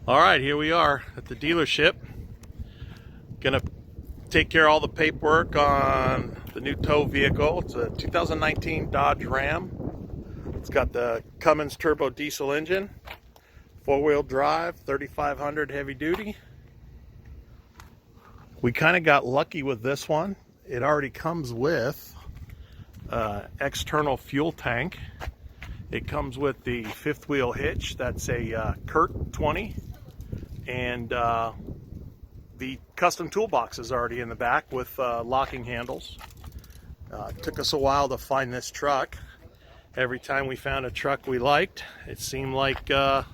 All right, here we are at the dealership. Gonna take care of all the paperwork on the new tow vehicle. It's a 2019 Dodge Ram. It's got the Cummins turbo diesel engine, four-wheel drive, 3500 heavy duty. We kind of got lucky with this one. It already comes with external fuel tank. It comes with the fifth wheel hitch. That's a Kurt 20. And the custom toolbox is already in the back with locking handles. It took us a while to find this truck. Every time we found a truck we liked, it seemed like by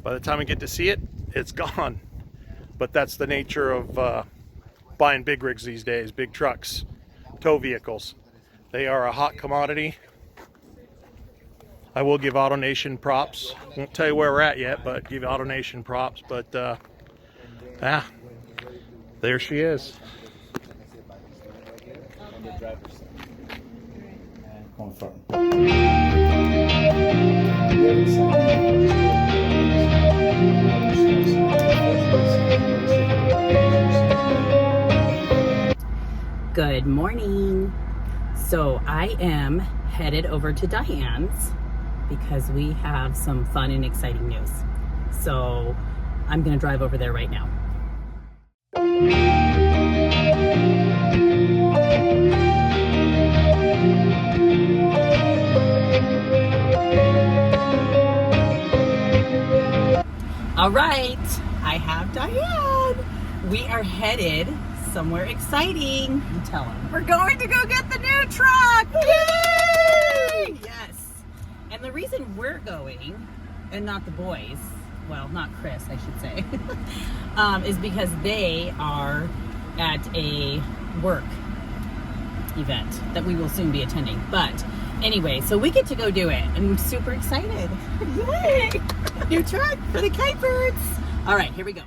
the time we get to see it, it's gone. But that's the nature of buying big rigs these days, big trucks, tow vehicles. They are a hot commodity. I will give AutoNation props. Won't tell you where we're at yet, but give AutoNation props. But there she is. Good morning. So I am headed over to Diane's because we have some fun and exciting news. So I'm gonna drive over there right now. All right, I have Diane. We are headed somewhere exciting. You tell them. We're going to go get the new truck. Yay! Yes. And the reason we're going, and not the boys, well, not Chris, I should say, is because they are at a work event that we will soon be attending. But anyway, so we get to go do it. I'm super excited. Yay! New truck for the kite birds. All right, here we go.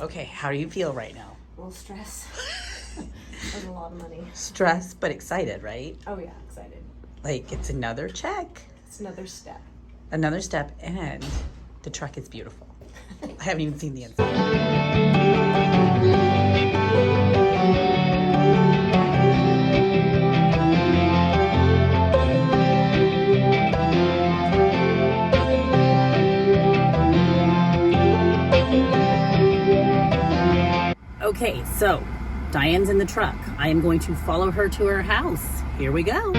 Okay, how do you feel right now? A little stress. That's a lot of money. Stressed, but excited, right? Oh yeah, excited. Like, it's another check. It's another step. Another step, and the truck is beautiful. I haven't even seen the inside. Okay, so Diane's in the truck. I am going to follow her to her house. Here we go.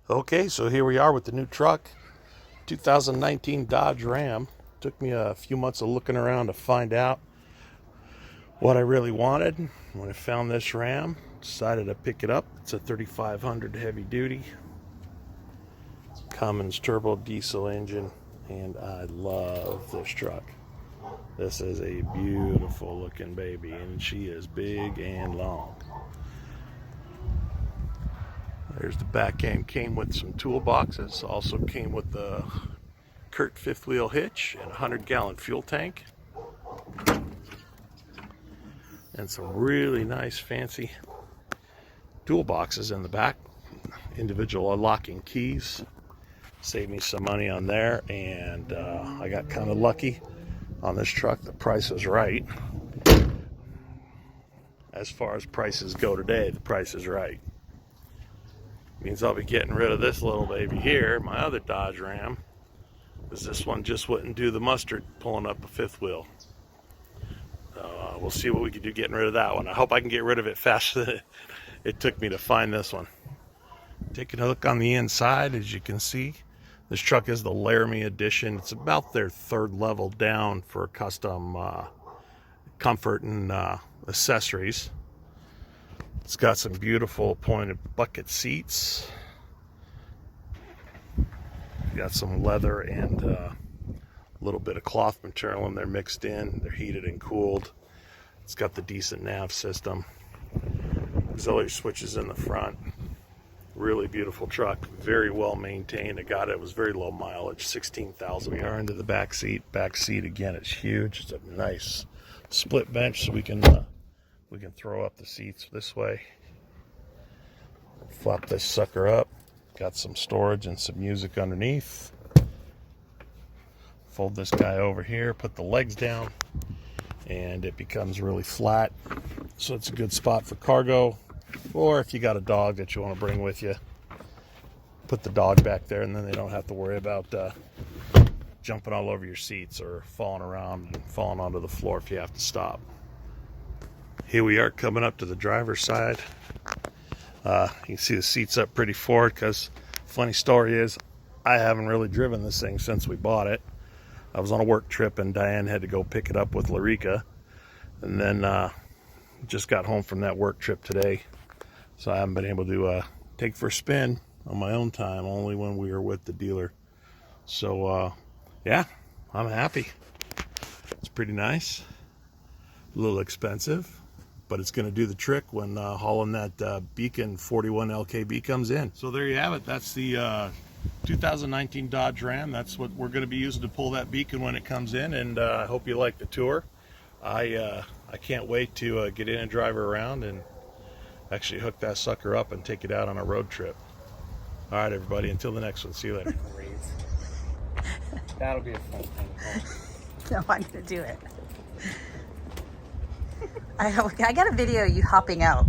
Okay, so here we are with the new truck, 2019 Dodge Ram. Took me a few months of looking around to find out what I really wanted. When I found this Ram, decided to pick it up. It's a 3500 heavy duty. Cummins turbo diesel engine, and I love this truck. This is a beautiful looking baby, and she is big and long. There's the back end. Came with some toolboxes. Also came with the Kurt fifth wheel hitch and a 100-gallon fuel tank, and some really nice fancy toolboxes in the back. Individual locking keys. Saved me some money on there, and I got kind of lucky on this truck. The price is right. As far as prices go today, the price is right. Means I'll be getting rid of this little baby here, my other Dodge Ram, because this one just wouldn't do the mustard pulling up a fifth wheel. We'll see what we can do getting rid of that one. I hope I can get rid of it faster than it took me to find this one. Taking a look on the inside, as you can see, this truck is the Laramie edition. It's about their third level down for custom comfort and accessories. It's got some beautiful pointed bucket seats. Got some leather and a little bit of cloth material in there mixed in. They're heated and cooled. It's got the decent nav system. Auxiliary switches in the front. Really beautiful truck, very well maintained. I got it. It was very low mileage, 16,000. We are into the back seat. Back seat again, it's huge. It's a nice split bench, so we can throw up the seats this way. Flop this sucker up. Got some storage and some music underneath. Fold this guy over here. Put the legs down, and it becomes really flat. So it's a good spot for cargo. Or if you got a dog that you want to bring with you, put the dog back there, and then they don't have to worry about jumping all over your seats or falling around and falling onto the floor if you have to stop. Here we are coming up to the driver's side. You can see the seats up pretty forward because funny story is I haven't really driven this thing since we bought it. I was on a work trip and Diane had to go pick it up with Lareka, and then just got home from that work trip today. So I haven't been able to take for a spin on my own time, only when we were with the dealer. So yeah, I'm happy. It's pretty nice. A little expensive, but it's going to do the trick when hauling that Beacon 41 LKB comes in. So there you have it. That's the 2019 Dodge Ram. That's what we're going to be using to pull that Beacon when it comes in, and I hope you like the tour. I can't wait to get in and drive her around and actually hook that sucker up and take it out on a road trip. All right, everybody, until the next one. See you later. That'll be a fun thing. No, I'm gonna do it. I got a video of you hopping out.